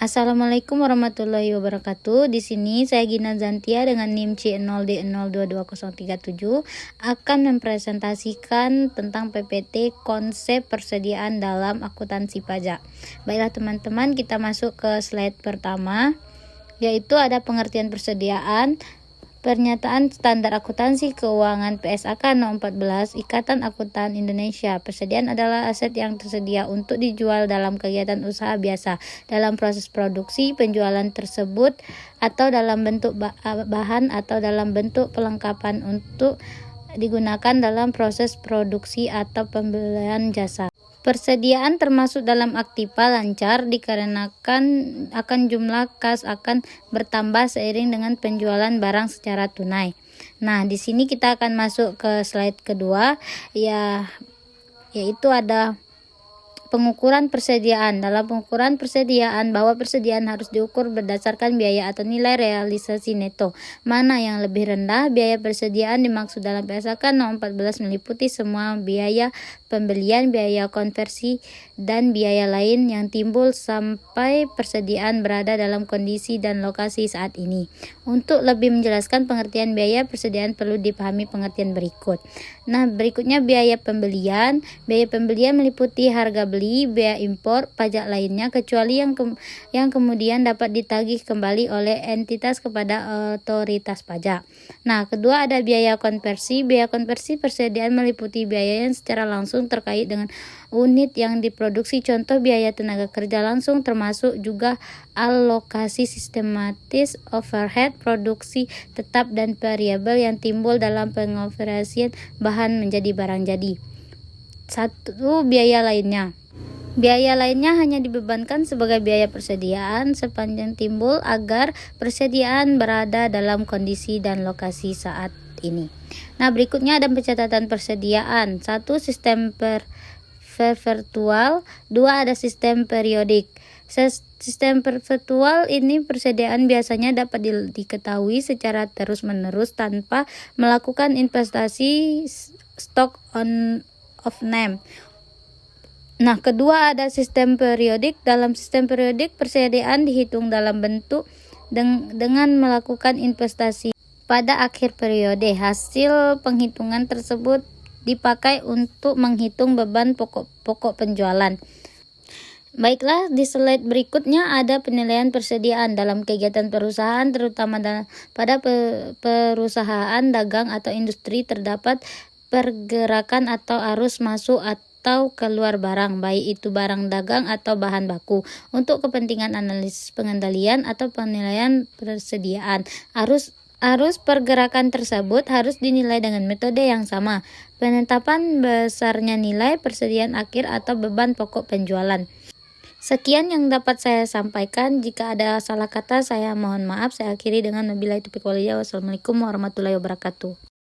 Assalamualaikum warahmatullahi wabarakatuh. Di sini saya Gina Zantia dengan NIM C0D022037 akan mempresentasikan tentang PPT konsep persediaan dalam akuntansi pajak. Baiklah teman-teman, kita masuk ke slide pertama, yaitu ada pengertian persediaan. Pernyataan Standar Akuntansi Keuangan PSAK No. 14 Ikatan Akuntan Indonesia. Persediaan adalah aset yang tersedia untuk dijual dalam kegiatan usaha biasa, dalam proses produksi, penjualan tersebut, atau dalam bentuk bahan atau dalam bentuk pelengkapan untuk digunakan dalam proses produksi atau pembelian jasa. Persediaan termasuk dalam aktiva lancar dikarenakan akan jumlah kas akan bertambah seiring dengan penjualan barang secara tunai. Nah, di sini kita akan masuk ke slide kedua, yaitu ada pengukuran persediaan. Dalam pengukuran persediaan, bahwa persediaan harus diukur berdasarkan biaya atau nilai realisasi neto. Mana yang lebih rendah? Biaya persediaan dimaksud dalam PSAK No. 14 meliputi semua biaya pembelian, biaya konversi, dan biaya lain yang timbul sampai persediaan berada dalam kondisi dan lokasi saat ini. Untuk lebih menjelaskan pengertian biaya persediaan perlu dipahami pengertian berikut. Nah, berikutnya biaya pembelian. Biaya pembelian meliputi harga beli, biaya impor, pajak lainnya, kecuali yang kemudian dapat ditagih kembali oleh entitas kepada otoritas pajak. Nah, kedua ada biaya konversi. Biaya konversi persediaan meliputi biaya yang secara langsung terkait dengan unit yang diproduksi, contoh biaya tenaga kerja langsung, termasuk juga alokasi sistematis overhead produksi tetap dan variabel yang timbul dalam pengoperasian bahan menjadi barang jadi. Satu, biaya lainnya. Biaya lainnya hanya dibebankan sebagai biaya persediaan sepanjang timbul agar persediaan berada dalam kondisi dan lokasi saat ini. Nah, berikutnya ada pencatatan persediaan. 1. Sistem virtual. 2. Ada sistem periodik. Sistem virtual ini persediaan biasanya dapat diketahui secara terus-menerus tanpa melakukan investasi stock of name. Nah, kedua ada sistem periodik. Dalam sistem periodik, persediaan dihitung dalam bentuk dengan melakukan investasi pada akhir periode. Hasil penghitungan tersebut dipakai untuk menghitung beban pokok penjualan. Baiklah, di slide berikutnya ada penilaian persediaan dalam kegiatan perusahaan, terutama pada perusahaan dagang atau industri terdapat pergerakan atau arus masuk atau keluar barang, baik itu barang dagang atau bahan baku. Untuk kepentingan analisis pengendalian atau penilaian persediaan, arus pergerakan tersebut harus dinilai dengan metode yang sama. Penetapan besarnya nilai persediaan akhir atau beban pokok penjualan. Sekian yang dapat saya sampaikan. Jika ada salah kata, saya mohon maaf. Saya akhiri dengan wabillahi taufiq walhidayah. Wassalamualaikum warahmatullahi wabarakatuh.